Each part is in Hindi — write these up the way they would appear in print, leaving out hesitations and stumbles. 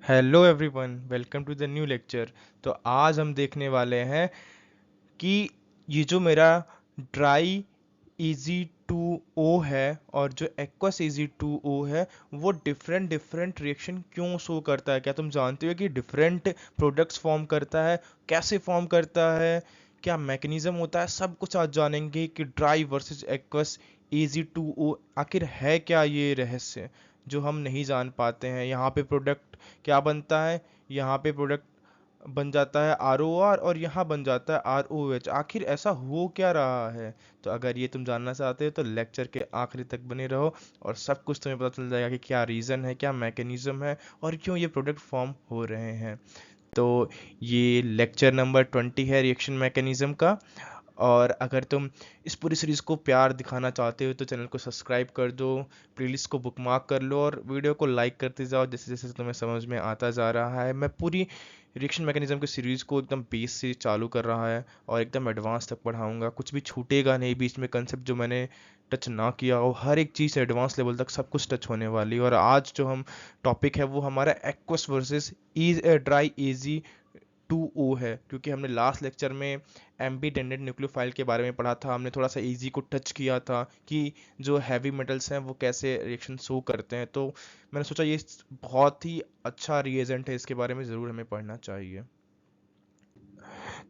Hello everyone, welcome to the new lecture. तो आज हम देखने वाले हैं कि ये जो मेरा ड्राई इजी टू ओ है और जो एक्वस इजी टू ओ है वो डिफरेंट डिफरेंट रिएक्शन क्यों शो करता है। क्या तुम जानते हो कि डिफरेंट प्रोडक्ट्स फॉर्म करता है, कैसे फॉर्म करता है, क्या मैकेनिज्म होता है, सब कुछ आज जानेंगे कि dry versus aqueous easy to O आखिर है क्या ये रहस्य जो हम नहीं जान पाते हैं। यहाँ पे प्रोडक्ट क्या बनता है, यहाँ पे प्रोडक्ट बन जाता है आर ओ आर और यहाँ बन जाता है आर ओ एच। आखिर ऐसा हो क्या रहा है? तो अगर ये तुम जानना चाहते हो तो लेक्चर के आखिरी तक बने रहो और सब कुछ तुम्हें पता चल जाएगा कि क्या रीज़न है, क्या मैकेनिज्म है और क्यों ये प्रोडक्ट फॉर्म हो रहे हैं। तो ये लेक्चर नंबर 20 है रिएक्शन मैकेनिज्म का। और अगर तुम इस पूरी सीरीज़ को प्यार दिखाना चाहते हो तो चैनल को सब्सक्राइब कर दो, प्लेलिस्ट को बुकमार्क कर लो और वीडियो को लाइक करते जाओ जैसे जैसे तुम्हें समझ में आता जा रहा है। मैं पूरी रिएक्शन मैकेनिज्म की सीरीज़ को एकदम बेस से चालू कर रहा है और एकदम एडवांस तक पढ़ाऊंगा। कुछ भी छूटेगा नहीं, बीच में कंसेप्ट जो मैंने टच ना किया हो हर एक चीज़ एडवांस लेवल तक सब कुछ टच होने वाली है। और आज जो हम टॉपिक है वो हमारा aqueous versus dry easy to O है, क्योंकि हमने लास्ट लेक्चर में एम्बीडेंडेंट न्यूक्लियोफाइल के बारे में पढ़ा था। हमने थोड़ा सा इजी को टच किया था कि जो हैवी मेटल्स हैं वो कैसे रिएक्शन शो करते हैं। तो मैंने सोचा ये बहुत ही अच्छा रिएजेंट है, इसके बारे में ज़रूर हमें पढ़ना चाहिए।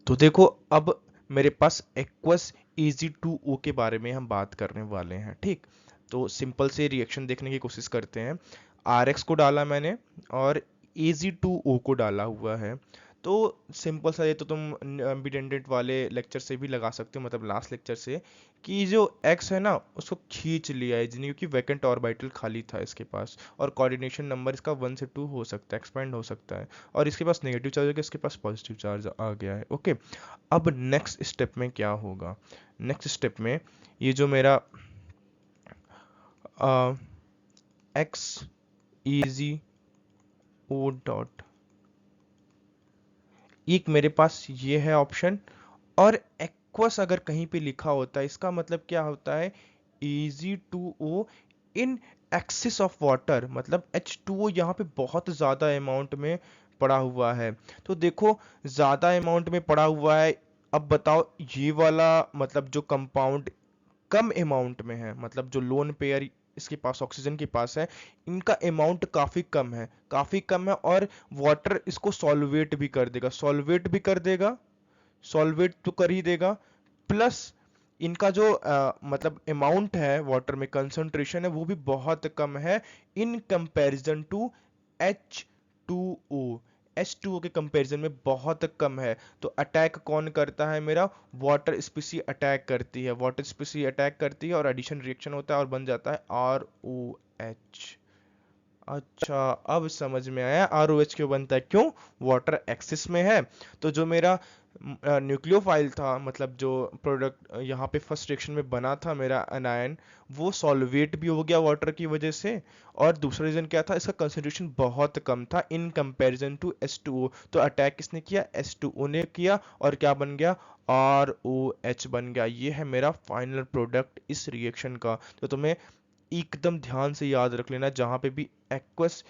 तो देखो, अब मेरे पास एक्वस इजी टू ओ के बारे में हम बात करने वाले हैं, ठीक। तो सिंपल से रिएक्शन देखने की कोशिश करते हैं। आर एक्स को डाला मैंने और एजी टू ओ को डाला हुआ है। तो सिंपल सा ये तो तुम एम्बीडेंटेड वाले लेक्चर से भी लगा सकते हो, मतलब लास्ट लेक्चर से, कि जो एक्स है ना उसको खींच लिया है जिन्हें, क्योंकि वैकेंट ऑर्बिटल खाली था इसके पास और कोऑर्डिनेशन नंबर इसका 1 से 2 हो सकता है, एक्सपेंड हो सकता है। और इसके पास नेगेटिव चार्ज हो गया, इसके पास पॉजिटिव चार्ज आ गया है, ओके। अब नेक्स्ट स्टेप में क्या होगा? नेक्स्ट स्टेप में ये जो मेरा एक्स इजी ओ डॉट, एक मेरे पास ये है ऑप्शन। और एक्वस अगर कहीं पे लिखा होता है इसका मतलब क्या होता है? Easy to O in excess of water, मतलब H2O यहाँ पे बहुत ज़्यादा अमाउंट में पड़ा हुआ है। तो देखो, ज़्यादा अमाउंट में पड़ा हुआ है। अब बताओ, ये वाला मतलब जो कंपाउंड कम अमाउंट में है, मतलब जो लोन पेयर इसके पास ऑक्सीजन के पास है, इनका अमाउंट काफ़ी कम है, काफ़ी कम है। और वाटर इसको सॉल्वेट भी कर देगा, सॉल्वेट भी कर देगा, सॉल्वेट तो कर ही देगा। प्लस इनका जो मतलब अमाउंट है वाटर में, कंसंट्रेशन है, वो भी बहुत कम है in comparison to H2O। H2O के कंपैरिजन में बहुत कम है। तो अटैक कौन करता है मेरा? वाटर स्पीसी अटैक करती है, वाटर स्पीसी अटैक करती है और एडिशन रिएक्शन होता है और बन जाता है ROH। अच्छा, अब समझ में आया आर ओ एच क्यों बनता है, क्यों? वाटर एक्सिस में है। तो जो मेरा न्यूक्लियोफाइल था, मतलब जो प्रोडक्ट यहाँ पे फर्स्ट रिएक्शन में बना था मेरा अनायन, वो सॉल्वेट भी हो गया वाटर की वजह से। और दूसरा रीजन क्या था? इसका कंसंट्रेशन बहुत कम था इन कंपैरिजन टू H2O। तो अटैक किसने किया? H2O ने किया और क्या बन गया? ROH बन गया। ये है मेरा फाइनल प्रोडक्ट इस रिएक्शन का। तो तुम्हें एकदम ध्यान से याद रख लेना, जहां पे भी एक्वस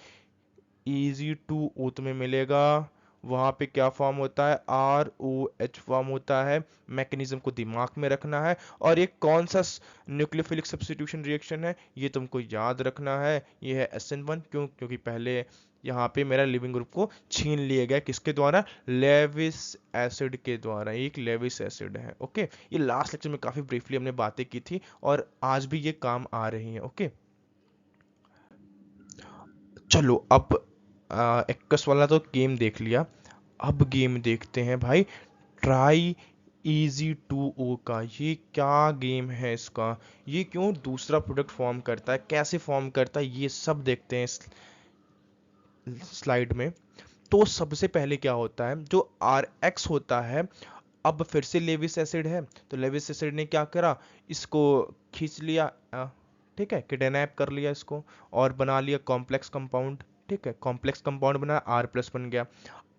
इजी टू ओ तुम्हें मिलेगा वहां पे क्या फॉर्म होता है? ROH फॉर्म होता है। मैकेनिज्म को दिमाग में रखना है। और ये कौन सा न्यूक्लियोफिलिक सब्स्टिट्यूशन रिएक्शन है ये तुमको याद रखना है। ये है SN1। क्यों? क्योंकि पहले यहाँ पे मेरा लिविंग ग्रुप को छीन लिया गया, किसके द्वारा? लेविस एसिड के द्वारा। एक लेविस एसिड है, ओके। ये लास्ट लेक्चर में काफी ब्रीफली हमने बातें की थी और आज भी ये काम आ रही हैं, ओके। चलो, अब एक्कस वाला तो गेम देख लिया। अब गेम देखते हैं भाई, ट्राई इजी टू ओ का। ये क्या गेम है इसका? ये क्यों दूसरा प्रोडक्ट फॉर्म करता है, कैसे फॉर्म करता है, ये सब देखते हैं इस स्लाइड में। तो सबसे पहले क्या होता है, जो आर एक्स होता है, अब फिर से लेविस एसिड है। तो लेविस एसिड ने क्या करा? इसको खींच लिया, ठीक है, किडनैप कर लिया इसको और बना लिया कॉम्प्लेक्स कंपाउंड। ठीक है, कॉम्प्लेक्स कंपाउंड बना, आर प्लस बन गया।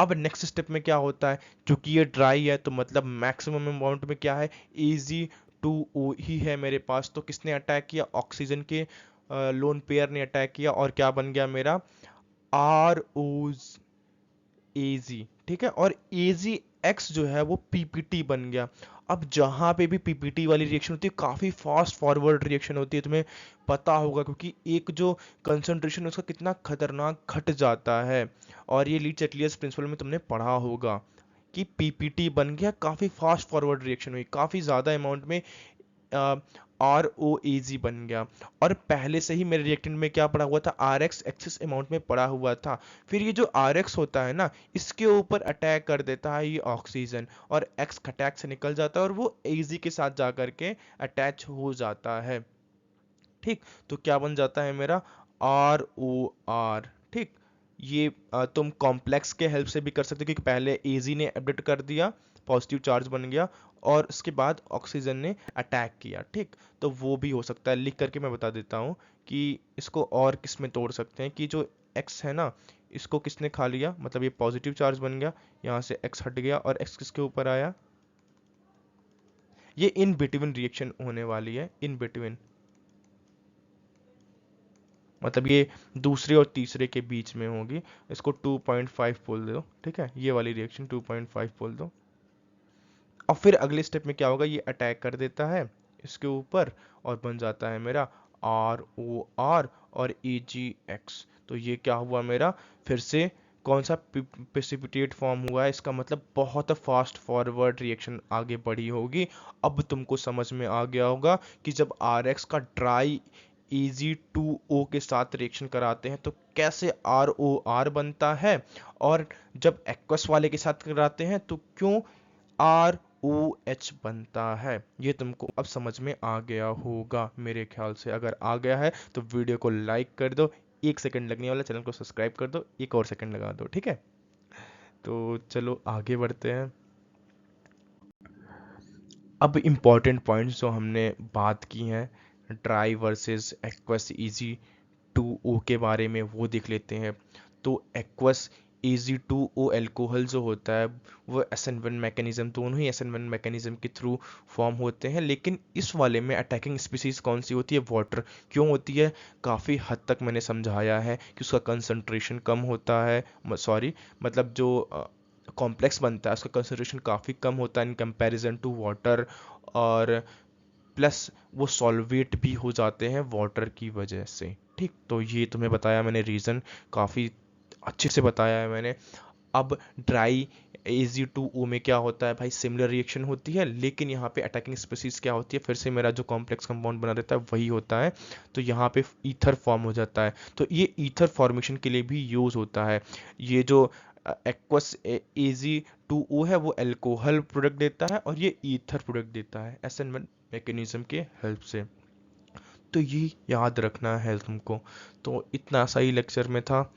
अब नेक्स्ट स्टेप में क्या होता है? क्योंकि ये ड्राई है तो मतलब मैक्सिमम अमाउंट में क्या है? इजी टू ओ ही है मेरे पास। तो किसने अटैक किया? ऑक्सीजन के लोन पेयर ने अटैक किया और क्या बन गया मेरा? आर ओ ए जी, ठीक है, और ए जी एक्स जो है वो पीपीटी बन गया। अब जहां पे भी पीपीटी वाली रिएक्शन होती है काफी फास्ट फॉरवर्ड रिएक्शन होती है, तुम्हें पता होगा, क्योंकि एक जो कंसंट्रेशन उसका कितना खतरनाक घट जाता है। और ये ली चेटलियस प्रिंसिपल में तुमने पढ़ा होगा कि पीपीटी बन गया, काफी फास्ट फॉरवर्ड रिएक्शन हुई, काफी ज्यादा अमाउंट में आर ओ ए जी बन गया। और पहले से ही मेरे रिएक्टेंट में क्या पड़ा हुआ था, आर एक्स एक्सिस अमाउंट में पड़ा हुआ था। फिर ये जो आर एक्स होता है ना, इसके ऊपर अटैक कर देता है ये ऑक्सीजन, और एक्स अटैक से निकल जाता है और वो ए जी के साथ जा करके अटैच हो जाता है। ठीक, तो क्या बन जाता है मेरा, आर ओ आर। ठीक, ये तुम कॉम्प्लेक्स के हेल्प से भी कर सकते हो, क्योंकि पहले एजी ने एब्डेट कर दिया, पॉजिटिव चार्ज बन गया, और उसके बाद ऑक्सीजन ने अटैक किया। ठीक, तो वो भी हो सकता है, लिख करके मैं बता देता हूँ कि इसको और किस में तोड़ सकते हैं, कि जो एक्स है ना, इसको किसने खा लिया, मतलब ये पॉजिटिव चार्ज बन गया, यहाँ से एक्स हट गया, और एक्स किसके ऊपर आया, ये इन बिटवीन रिएक्शन होने वाली है, इन बिटवीन, मतलब ये दूसरे और तीसरे के बीच में होगी। इसको 2.5 बोल दो, ठीक है, ये वाली रिएक्शन 2.5 बोल दो। और फिर अगले स्टेप में क्या होगा, ये अटैक कर देता है इसके ऊपर, और बन जाता है मेरा आर ओ आर और ए जी एक्स। तो ये क्या हुआ मेरा, फिर से कौन सा प्रेसिपिटेट फॉर्म हुआ है, इसका मतलब बहुत फास्ट फॉरवर्ड रिएक्शन आगे बढ़ी होगी। अब तुमको समझ में आ गया होगा कि जब आर एक्स का ड्राई Ag2O के साथ रिएक्शन कराते हैं तो कैसे ROR बनता है, और जब एक्वस वाले के साथ कराते हैं तो क्यों ROH बनता है। ये तुमको अब समझ में आ गया होगा मेरे ख्याल से। अगर आ गया है तो वीडियो को लाइक कर दो, 1 सेकंड लगने वाला, चैनल को सब्सक्राइब कर दो, 1 और सेकंड लगा दो, ठीक है। तो चलो आगे बढ़ते हैं। अब इम्पॉर्टेंट पॉइंट्स जो हमने बात की हैं dry versus aqueous easy to O के बारे में, वो देख लेते हैं। तो एक्वस Ag2O एल्कोहल जो होता है वो SN1 मैकेनिज्म, दोनों ही SN1 मैकेनिज्म के थ्रू फॉर्म होते हैं, लेकिन इस वाले में अटैकिंग स्पीसीज कौन सी होती है, वाटर। क्यों होती है, काफ़ी हद तक मैंने समझाया है कि उसका कंसंट्रेशन कम होता है, सॉरी मतलब जो कॉम्प्लेक्स बनता है उसका कंसंट्रेशन काफ़ी कम होता है इन कंपैरिजन टू वाटर, और प्लस वो सॉल्वेट भी हो जाते हैं वाटर की वजह से। ठीक, तो ये तुम्हें बताया मैंने रीज़न, काफ़ी अच्छे से बताया है मैंने। अब ड्राई Ag2O में क्या होता है भाई, सिमिलर रिएक्शन होती है, लेकिन यहाँ पे अटैकिंग स्पीसीज क्या होती है, फिर से मेरा जो कॉम्प्लेक्स कंपाउंड बना देता है वही होता है। तो यहाँ पे ईथर फॉर्म हो जाता है, तो ये ईथर फॉर्मेशन के लिए भी यूज़ होता है। ये जो एक्वस Ag2O है वो अल्कोहल प्रोडक्ट देता है, और ये ईथर प्रोडक्ट देता है SN1 मैकेनिज्म के हेल्प से। तो ये याद रखना है तुमको। तो इतना सा ही लेक्चर में था।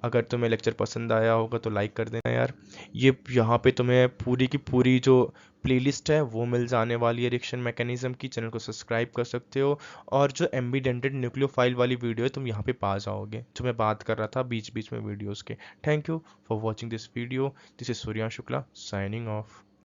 अगर तुम्हें लेक्चर पसंद आया होगा तो लाइक कर देना यार। ये यहाँ पे तुम्हें पूरी की पूरी जो प्लेलिस्ट है वो मिल जाने वाली है रिएक्शन मैकेनिज्म की, चैनल को सब्सक्राइब कर सकते हो। और जो एम्बीडेंटेड न्यूक्लियोफाइल वाली वीडियो है तुम यहाँ पे पा जाओगे, जो मैं बात कर रहा था बीच बीच में वीडियोस के। Thank you for watching this video. This is Surya Shukla signing off.